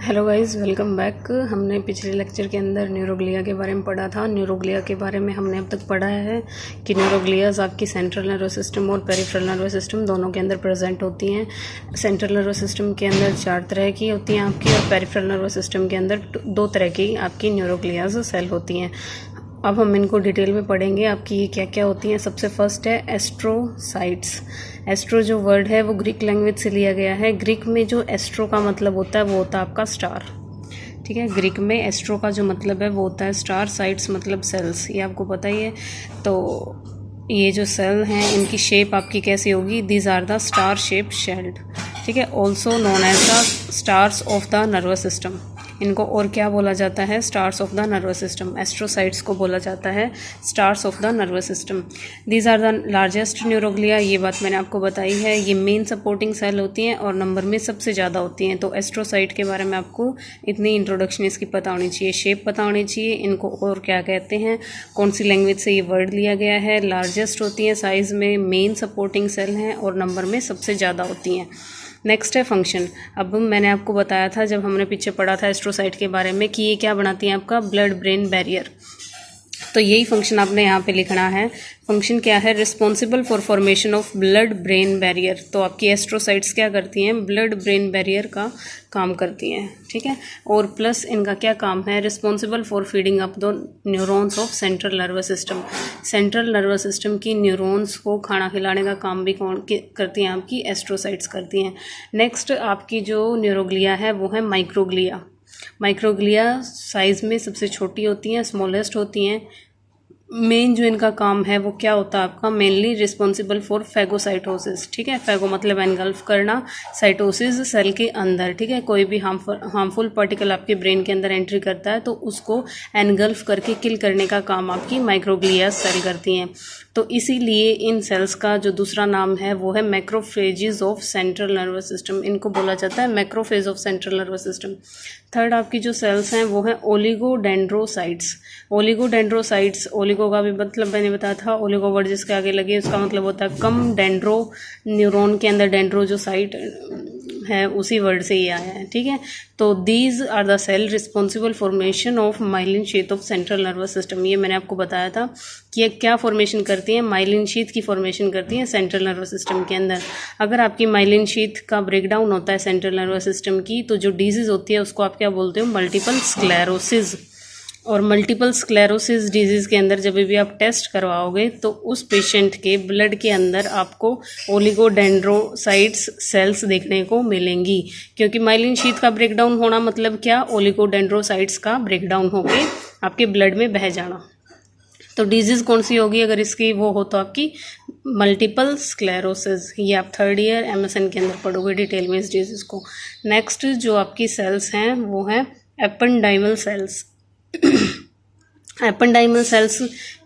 Hello guys, welcome back. हमने पिछले lecture के अंदर न्यूरोग्लिया के बारे में पढ़ा था। न्यूरोग्लिया के बारे में हमने अब तक पढ़ा है कि न्यूरोग्लियाज आपकी सेंट्रल नर्वस सिस्टम और पेरिफेरल नर्वस सिस्टम दोनों के अंदर प्रेजेंट होती हैं। सेंट्रल नर्वस सिस्टम के अंदर 4 तरह की होती हैं आपकी, और पेरिफेरल नर्वस सिस्टम के अंदर 2 तरह की आपकी न्यूरोग्लियाज सेल होती हैं। अब हम इनको डिटेल में पढ़ेंगे आपकी ये क्या क्या होती हैं। सबसे फर्स्ट है एस्ट्रोसाइट्स। एस्ट्रो जो वर्ड है वो ग्रीक लैंग्वेज से लिया गया है। ग्रीक में जो एस्ट्रो का मतलब होता है वो होता है आपका स्टार। ठीक है, ग्रीक में एस्ट्रो का जो मतलब है वो होता है स्टार, साइट्स मतलब सेल्स, ये आपको पता ही है। तो ये जो सेल हैं इनकी शेप आपकी कैसी होगी, these are the star shape cells. ठीक है, also known as the stars of the nervous system. इनको और क्या बोला जाता है, stars of the nervous system. Astrocytes को बोला जाता है stars of the nervous system. These are the largest neuroglia, ये बात मैंने आपको बताई है। ये मेन सपोर्टिंग सेल होती हैं और नंबर में सबसे ज़्यादा होती हैं। तो एस्ट्रोसाइट के बारे में आपको इतनी इंट्रोडक्शन इसकी पता होनी चाहिए, शेप पता होनी चाहिए, इनको और क्या कहते हैं, कौन सी लैंग्वेज से ये वर्ड लिया गया है। लार्जेस्ट होती हैं साइज़ में, मेन सपोर्टिंग सेल हैं और नंबर में सबसे ज़्यादा होती हैं। नेक्स्ट है फंक्शन। अब मैंने आपको बताया था जब हमने पीछे पढ़ा था एस्ट्रोसाइट के बारे में कि ये क्या बनाती हैं, आपका ब्लड ब्रेन बैरियर। तो यही फंक्शन आपने यहाँ पे लिखना है। फंक्शन क्या है, responsible for formation of blood brain barrier. तो आपकी एस्ट्रोसाइट्स क्या करती हैं, ब्लड ब्रेन बैरियर का काम करती हैं। ठीक है, और प्लस इनका क्या काम है, responsible for feeding up the neurons of central nervous system. Central nervous system की न्यूरॉन्स को खाना खिलाने का काम भी कौन करती हैं, आपकी एस्ट्रोसाइट्स करती हैं। नेक्स्ट आपकी जो न्यूरोग्लिया है वो है माइक्रोग्लिया। माइक्रोग्लिया साइज़ में सबसे छोटी होती हैं, स्मॉलेस्ट होती हैं। मेन जो इनका काम है वो क्या होता है आपका, मेनली रिस्पॉन्सिबल फॉर फैगोसाइटोसिस। ठीक है, फैगो मतलब एनगल्फ करना, साइटोसिस सेल के अंदर। ठीक है, कोई भी हार्मफुल पार्टिकल आपके ब्रेन के अंदर एंट्री करता है तो उसको एनगल्फ करके किल करने का काम आपकी माइक्रोग्लिया सेल करती हैं। तो इसीलिए इन सेल्स का जो दूसरा नाम है वो है macrophages of central nervous system. इनको बोला जाता है macrophage of central nervous system. Third आपकी जो सेल्स हैं वो हैं ओलिगोडेंड्रोसाइट्स। ओलिगोडेंड्रोसाइट्स, ओलिगो का भी मतलब मैंने बताया था, ओलिगो वर्ड जिसके आगे लगे उसका मतलब होता है कम। डेंड्रो न्यूरॉन के अंदर डेंड्रो जो साइट है उसी वर्ड से ये आया है। ठीक है, तो these are the cell responsible formation of myelin sheath of central nervous system. ये मैंने आपको बताया था कि ये क्या फॉर्मेशन करती हैं, माइलिन शीथ की फॉर्मेशन करती हैं सेंट्रल नर्वस सिस्टम के अंदर। अगर आपकी माइलिन शीथ का ब्रेकडाउन होता है सेंट्रल नर्वस सिस्टम की, तो जो डिजीज़ होती है उसको आप क्या बोलते हो, मल्टीपल स्क्लेरोसिस। और मल्टीपल स्क्लेरोसिस डिजीज़ के अंदर जब भी आप टेस्ट करवाओगे तो उस पेशेंट के ब्लड के अंदर आपको ओलिगोडेंड्रोसाइट्स सेल्स देखने को मिलेंगी, क्योंकि माइलिन शीथ का ब्रेकडाउन होना मतलब क्या, ओलिगोडेंड्रोसाइट्स का ब्रेकडाउन होके आपके ब्लड में बह जाना। तो डिजीज़ कौन सी होगी अगर इसकी वो हो, तो आपकी मल्टीपल स्क्लेरोसिस। ये आप 3rd ईयर MSN के अंदर पढ़ोगे डिटेल में इस डिजीज़ को। नेक्स्ट जो आपकी सेल्स हैं वो हैं एपेंडाइमल सेल्स। एपेंडाइमल सेल्स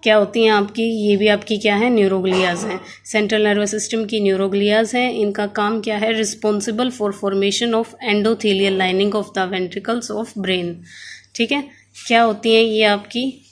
क्या होती हैं आपकी, ये भी आपकी क्या है, न्यूरोग्लियाज हैं। सेंट्रल नर्वस सिस्टम की न्यूरोग्लियाज हैं। इनका काम क्या है, responsible for formation of endothelial lining of the ventricles of brain. ठीक है, क्या होती हैं ये आपकी,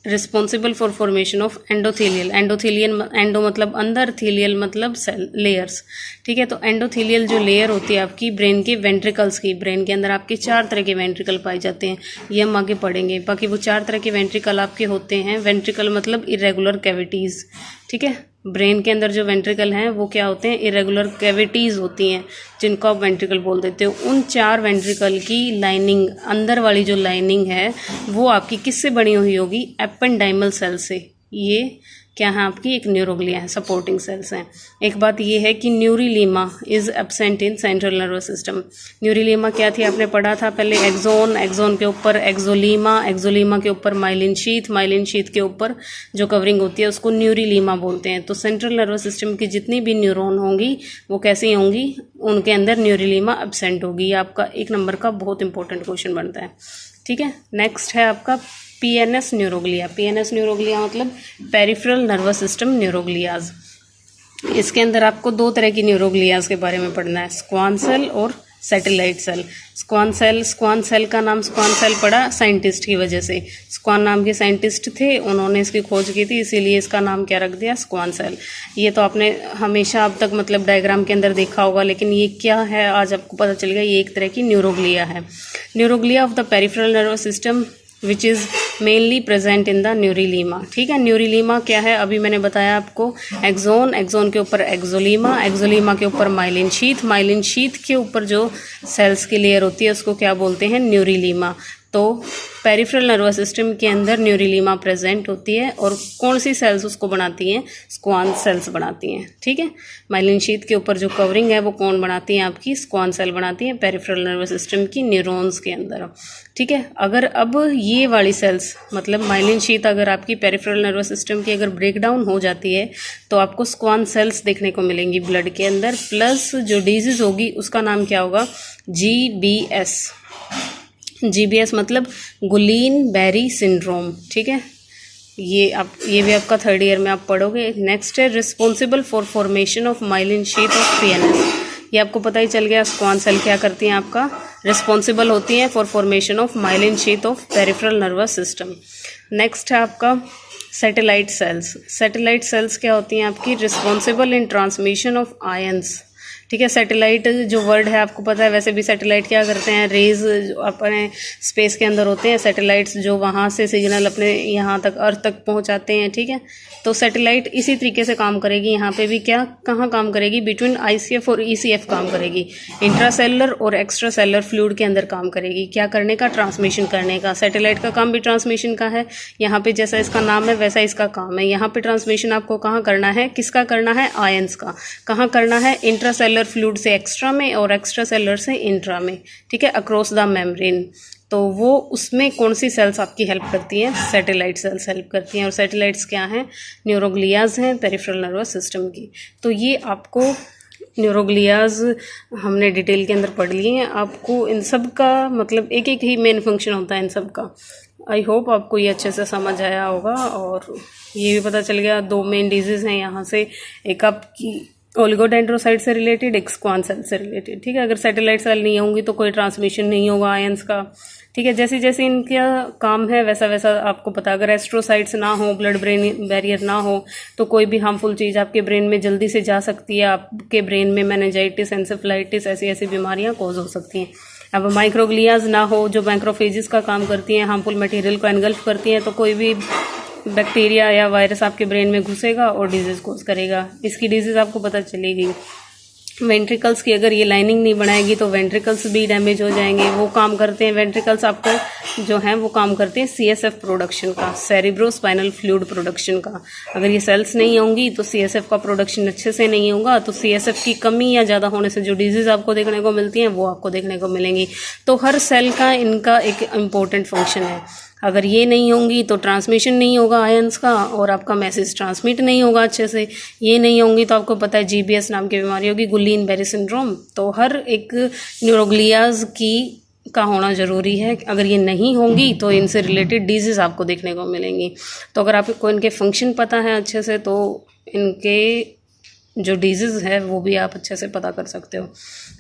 responsible for formation of endothelial. Endo मतलब अंदर, थेलियल मतलब सेल लेयर्स। ठीक है, तो एंडोथेलियल जो लेयर होती है आपकी ब्रेन के वेंट्रिकल्स की, ब्रेन के अंदर आपके 4 तरह के वेंट्रिकल पाए जाते हैं, ये हम आगे पढ़ेंगे। बाकी वो 4 तरह के वेंट्रिकल आपके होते हैं। वेंट्रिकल मतलब इरेगुलर कैविटीज़। ठीक है, ब्रेन के अंदर जो वेंट्रिकल हैं वो क्या होते हैं, इरेगुलर कैविटीज़ होती हैं जिनको आप वेंट्रिकल बोल देते हो। उन 4 वेंट्रिकल की लाइनिंग, अंदर वाली जो लाइनिंग है वो आपकी किससे बनी हुई होगी, एपेंडाइमल सेल से। ये क्या है आपकी, एक न्यूरोग्लिया है, सपोर्टिंग सेल्स हैं। एक बात ये है कि neurilemma is absent in central nervous system. Neurilemma क्या थी आपने पढ़ा था पहले, एक्सोन, एक्सोन के ऊपर एक्सोलीमा, एक्सोलीमा के ऊपर माइलिन शीथ, माइलिन शीथ के ऊपर जो कवरिंग होती है उसको न्यूरिलीमा बोलते हैं। तो सेंट्रल नर्वस सिस्टम की जितनी भी न्यूरॉन होंगी वो कैसी होंगी, उनके अंदर न्यूरिलीमा एब्सेंट होगी। ये आपका 1 नंबर का बहुत इंपॉर्टेंट क्वेश्चन बनता है। ठीक है, नेक्स्ट है आपका PNS न्यूरोग्लिया। PNS न्यूरोग्लिया मतलब पेरिफेरल नर्वस सिस्टम न्यूरोग्लियाज। इसके अंदर आपको 2 तरह की न्यूरोग्लियाज के बारे में पढ़ना है, स्क्वान सेल और सैटेलाइट सेल। स्क्वान सेल का नाम स्क्वान सेल पड़ा साइंटिस्ट की वजह से। स्क्वान नाम के साइंटिस्ट थे, उन्होंने इसकी खोज की थी, इसीलिए इसका नाम क्या रख दिया, स्क्वान सेल। ये तो आपने हमेशा अब तक मतलब डायग्राम के अंदर देखा होगा, लेकिन ये क्या है आज आपको पता चल गया। ये एक तरह की न्यूरोग्लिया है। Neuroglia of the peripheral nervous system which is mainly present in the neurilemma. ठीक है, न्यूरिलीमा क्या है अभी मैंने बताया आपको। एक्सोन के ऊपर एक्सोलीमा के ऊपर माइलिन शीथ के ऊपर जो सेल्स की लेयर होती है उसको क्या बोलते हैं, न्यूरिलीमा। तो पेरिफेरल नर्वस सिस्टम के अंदर न्यूरिलीमा प्रेजेंट होती है, और कौन सी सेल्स उसको बनाती हैं, स्क्वान सेल्स बनाती हैं। ठीक है, माइलिन शीथ के ऊपर जो कवरिंग है वो कौन बनाती है, आपकी स्क्वान सेल बनाती है पेरिफेरल नर्वस सिस्टम की न्यूरॉन्स के अंदर। ठीक है, अगर अब ये वाली सेल्स मतलब माइलिन शीथ अगर आपकी पेरिफेरल नर्वस सिस्टम की अगर ब्रेकडाउन हो जाती है तो आपको स्क्वान सेल्स देखने को मिलेंगी ब्लड के अंदर, प्लस जो डिजीज होगी उसका नाम क्या होगा, GBS मतलब गुलीन बेरी सिंड्रोम। ठीक है, ये भी आपका थर्ड ईयर में आप पढ़ोगे। नेक्स्ट है responsible for formation of myelin sheath of PNS। ये आपको पता ही चल गया, स्क्वान सेल क्या करती हैं, आपका रिस्पॉन्सिबल होती हैं for formation of myelin sheath of peripheral nervous system. Next है आपका सैटेलाइट सेल्स क्या होती हैं आपकी, responsible in transmission of ions. ठीक है, सैटेलाइट जो वर्ड है आपको पता है, वैसे भी सैटेलाइट क्या करते हैं, रेज अपने स्पेस के अंदर होते हैं सैटेलाइट्स, जो वहाँ से सिग्नल अपने यहाँ तक अर्थ तक पहुँचाते हैं। ठीक है, तो सैटेलाइट इसी तरीके से काम करेगी। यहाँ पे भी कहाँ काम करेगी, बिटवीन ICF और ECF काम करेगी, इंट्रासेलुलर और एक्स्ट्रा सेलुलर फ्लूइड के अंदर काम करेगी। क्या करने का, ट्रांसमिशन करने का। सैटेलाइट का काम भी ट्रांसमिशन का है। यहाँ पे जैसा इसका नाम है वैसा इसका काम है। यहाँ पे ट्रांसमिशन आपको कहाँ करना है, किसका करना है, आयंस का। कहाँ करना है, इंट्रासेलुलर फ्लूइड से एक्स्ट्रा में और एक्स्ट्रा सेलुलर से इंट्रा में। ठीक है, अक्रॉस द मेम्ब्रेन। तो वो उसमें कौन सी सेल्स आपकी हेल्प करती हैं, सैटेलाइट सेल्स हेल्प करती हैं। और सैटेलाइट्स क्या हैं, न्यूरोग्लियाज हैं पेरिफेरल नर्वस सिस्टम की। तो ये आपको न्यूरोग्लियाज हमने डिटेल के अंदर पढ़ लिए हैं। आपको इन सब का मतलब एक ही मेन फंक्शन होता है इन सब का। आई होप आपको ये अच्छे से समझ आया होगा, और ये भी पता चल गया 2 मेन डिजीज़ हैं यहाँ से, एक आपकी ओलिगोडेंड्रोसाइट से रिलेटेड, एक स्क्वान सेल से रिलेटेड। ठीक है, अगर सैटेलाइट सेल नहीं होंगी तो कोई ट्रांसमिशन नहीं होगा आयंस का। ठीक है, जैसे जैसे इनका काम है वैसा वैसा आपको पता। अगर एस्ट्रोसाइट्स ना हो, ब्लड ब्रेन बैरियर ना हो, तो कोई भी हार्मफुल चीज़ आपके ब्रेन में जल्दी से जा सकती है। आपके ब्रेन में मेनिंजाइटिस, एंसेफेलाइटिस ऐसी बीमारियां कॉज हो सकती हैं। अब माइक्रोग्लियाज ना हो, जो मैक्रोफेजेस का काम करती हैं, हार्मफुल मटेरियल को एनगल्फ करती हैं, तो कोई भी बैक्टीरिया या वायरस आपके ब्रेन में घुसेगा और डिजीज़ कोज करेगा। इसकी डिजीज़ आपको पता चलेगी। वेंट्रिकल्स की अगर ये लाइनिंग नहीं बनाएगी तो वेंट्रिकल्स भी डैमेज हो जाएंगे। वो काम करते हैं, वेंट्रिकल्स आपको जो हैं वो काम करते हैं CSF प्रोडक्शन का, सेरिब्रोस्पाइनल फ्लूइड प्रोडक्शन का। अगर ये सेल्स नहीं होंगी तो CSF का प्रोडक्शन अच्छे से नहीं होगा, तो CSF की कमी या ज़्यादा होने से जो डिजीज़ आपको देखने को मिलती हैं वो आपको देखने को मिलेंगी। तो हर सेल का इनका एक इम्पोर्टेंट फंक्शन है। अगर ये नहीं होंगी तो ट्रांसमिशन नहीं होगा आयंस का, और आपका मैसेज ट्रांसमिट नहीं होगा अच्छे से। ये नहीं होंगी तो आपको पता है GBS नाम की बीमारी होगी, गुलीन बेरी सिंड्रोम। तो हर एक न्यूरोग्लियाज का होना ज़रूरी है। अगर ये नहीं होंगी तो इनसे रिलेटेड डिजीज़ आपको देखने को मिलेंगी। तो अगर आपको इनके फंक्शन पता है अच्छे से तो इनके जो डिजीज़ है वो भी आप अच्छे से पता कर सकते हो।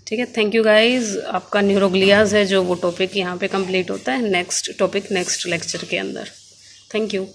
ठीक है, थैंक यू गाइस। आपका न्यूरोग्लियाज है जो वो टॉपिक यहाँ पे कंप्लीट होता है। नेक्स्ट टॉपिक नेक्स्ट लेक्चर के अंदर। Thank you.